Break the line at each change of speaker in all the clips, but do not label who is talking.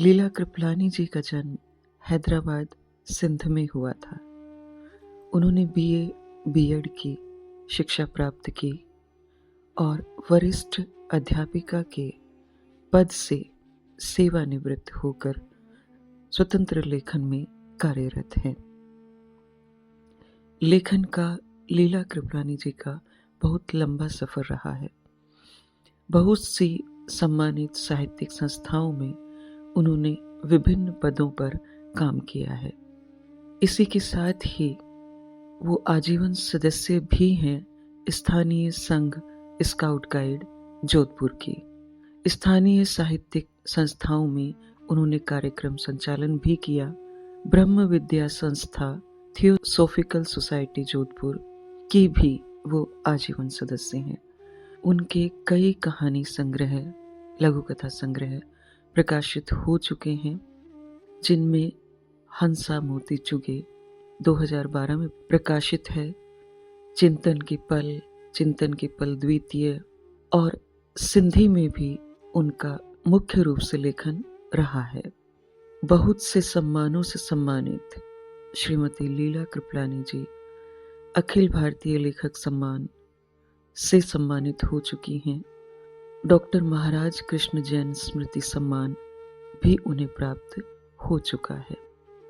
लीला कृपलानी जी का जन्म हैदराबाद, सिंध में हुआ था। उन्होंने बीए, बीएड की शिक्षा प्राप्त की और वरिष्ठ अध्यापिका के पद से सेवानिवृत्त होकर स्वतंत्र लेखन में कार्यरत हैं। लेखन का लीला कृपलानी जी का बहुत लंबा सफर रहा है। बहुत सी सम्मानित साहित्यिक संस्थाओं में उन्होंने विभिन्न पदों पर काम किया है। इसी के साथ ही वो आजीवन सदस्य भी हैं स्थानीय संघ स्काउट गाइड जोधपुर की। स्थानीय साहित्यिक संस्थाओं में उन्होंने कार्यक्रम संचालन भी किया। ब्रह्म विद्या संस्था, थियोसोफिकल सोसाइटी जोधपुर की भी वो आजीवन सदस्य हैं। उनके कई कहानी संग्रह, लघु कथा संग्रह प्रकाशित हो चुके हैं, जिनमें हंसा मोती चुगे 2012 में प्रकाशित है, चिंतन के पल द्वितीय, और सिंधी में भी उनका मुख्य रूप से लेखन रहा है। बहुत से सम्मानों से सम्मानित श्रीमती लीला कृपलानी जी अखिल भारतीय लेखक सम्मान से सम्मानित हो चुकी हैं। डॉक्टर महाराज कृष्ण जैन स्मृति सम्मान भी उन्हें प्राप्त हो चुका है।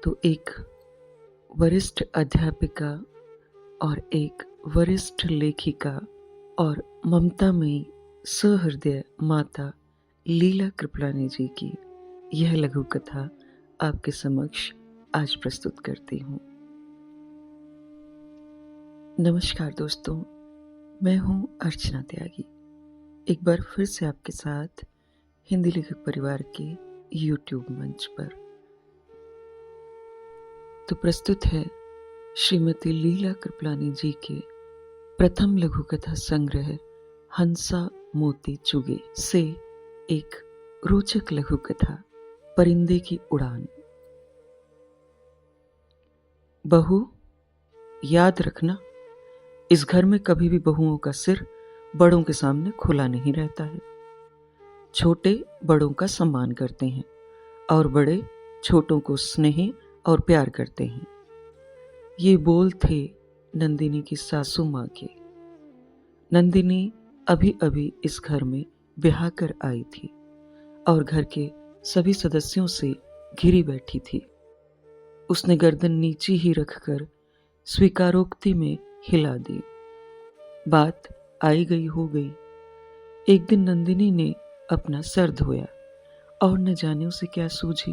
तो एक वरिष्ठ अध्यापिका और एक वरिष्ठ लेखिका और ममतामयी सहृदय माता लीला कृपलानी जी की यह लघु कथा आपके समक्ष आज प्रस्तुत करती हूँ। नमस्कार दोस्तों, मैं हूँ अर्चना त्यागी। एक बार फिर से आपके साथ हिंदी लेखक परिवार के YouTube मंच पर। तो प्रस्तुत है श्रीमती लीला कृपलानी जी के प्रथम लघु कथा संग्रह हंसा मोती चुगे से एक रोचक लघु कथा, परिंदे की उड़ान। बहू, याद रखना, इस घर में कभी भी बहुओं का सिर बड़ों के सामने खुला नहीं रहता है। छोटे बड़ों का सम्मान करते हैं और बड़े छोटों को स्नेह और प्यार करते हैं। ये बोल थे नंदिनी की सासू माँ के। नंदिनी अभी अभी इस घर में ब्याह कर आई थी और घर के सभी सदस्यों से घिरी बैठी थी। उसने गर्दन नीचे ही रखकर स्वीकारोक्ति में हिला दी। बात आई गई हो गई। एक दिन नंदिनी ने अपना सर धोया और न जाने उसे क्या सूझी,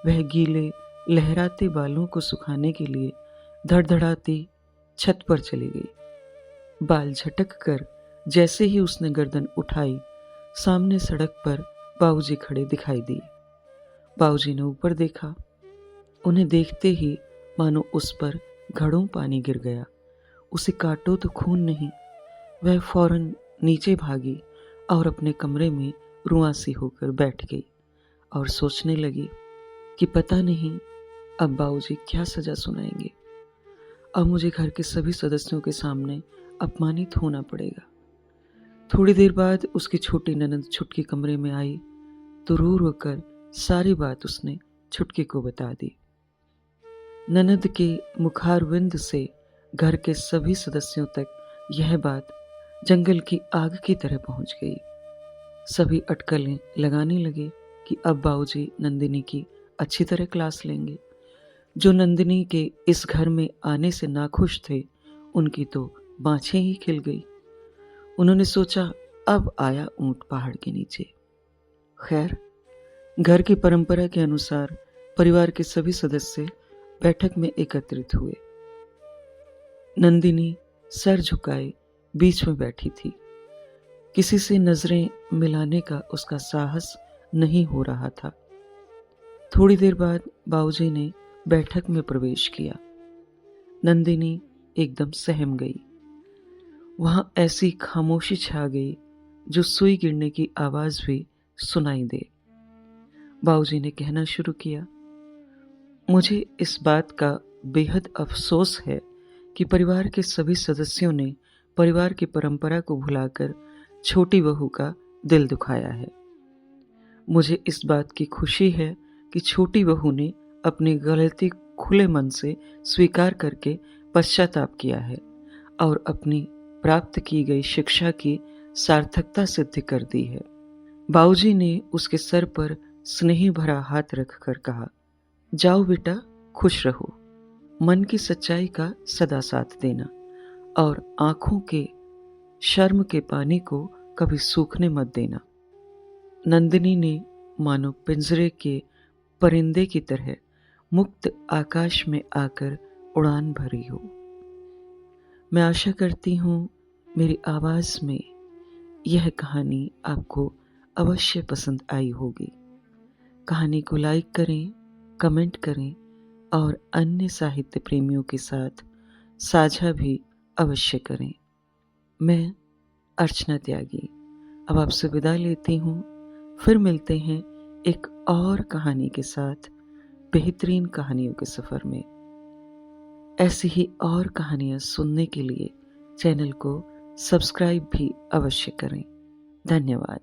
वह गीले लहराते बालों को सुखाने के लिए धड़धड़ाती छत पर चली गई। बाल झटक कर जैसे ही उसने गर्दन उठाई, सामने सड़क पर बाबूजी खड़े दिखाई दिए। बाबूजी ने ऊपर देखा। उन्हें देखते ही मानो उस पर घड़ों पानी गिर गया। उसे काटो तो खून नहीं। वह फौरन नीचे भागी और अपने कमरे में रुआंसी होकर बैठ गई और सोचने लगी कि पता नहीं अब बाबूजी क्या सजा सुनाएंगे। अब मुझे घर के सभी सदस्यों के सामने अपमानित होना पड़ेगा। थोड़ी देर बाद उसकी छोटी ननद छुटकी कमरे में आई तो रो रो कर सारी बात उसने छुटकी को बता दी। ननद के मुखारविंद से घर के सभी सदस्यों तक यह बात जंगल की आग की तरह पहुंच गई। सभी अटकलें लगाने लगे कि अब बाबूजी नंदिनी की अच्छी तरह क्लास लेंगे। जो नंदिनी के इस घर में आने से नाखुश थे, उनकी तो बाँछें ही खिल गई। उन्होंने सोचा अब आया ऊंट पहाड़ के नीचे। खैर, घर की परंपरा के अनुसार परिवार के सभी सदस्य बैठक में एकत्रित हुए। नंदिनी सर झुकाए बीच में बैठी थी। किसी से नजरें मिलाने का उसका साहस नहीं हो रहा था। थोड़ी देर बाद बाबूजी ने बैठक में प्रवेश किया। नंदिनी एकदम सहम गई। वहां ऐसी खामोशी छा गई जो सुई गिरने की आवाज भी सुनाई दे। बाबूजी ने कहना शुरू किया, मुझे इस बात का बेहद अफसोस है कि परिवार के सभी सदस्यों ने परिवार की परंपरा को भुलाकर छोटी बहू का दिल दुखाया है। मुझे इस बात की खुशी है कि छोटी बहू ने अपनी गलती खुले मन से स्वीकार करके पश्चाताप किया है और अपनी प्राप्त की गई शिक्षा की सार्थकता सिद्ध कर दी है। बाबूजी ने उसके सर पर स्नेही भरा हाथ रखकर कहा, जाओ बेटा, खुश रहो। मन की सच्चाई का सदा साथ देना और आंखों के शर्म के पानी को कभी सूखने मत देना। नंदिनी ने मानो पिंजरे के परिंदे की तरह मुक्त आकाश में आकर उड़ान भरी हो। मैं आशा करती हूँ मेरी आवाज में यह कहानी आपको अवश्य पसंद आई होगी। कहानी को लाइक करें, कमेंट करें और अन्य साहित्य प्रेमियों के साथ साझा भी अवश्य करें। मैं अर्चना त्यागी अब आपसे विदा लेती हूँ। फिर मिलते हैं एक और कहानी के साथ बेहतरीन कहानियों के सफर में। ऐसी ही और कहानियां सुनने के लिए चैनल को सब्सक्राइब भी अवश्य करें। धन्यवाद।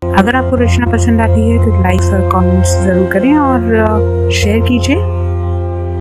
अगर आपको रचना पसंद आती है तो लाइक और कमेंट्स ज़रूर करें और शेयर कीजिए।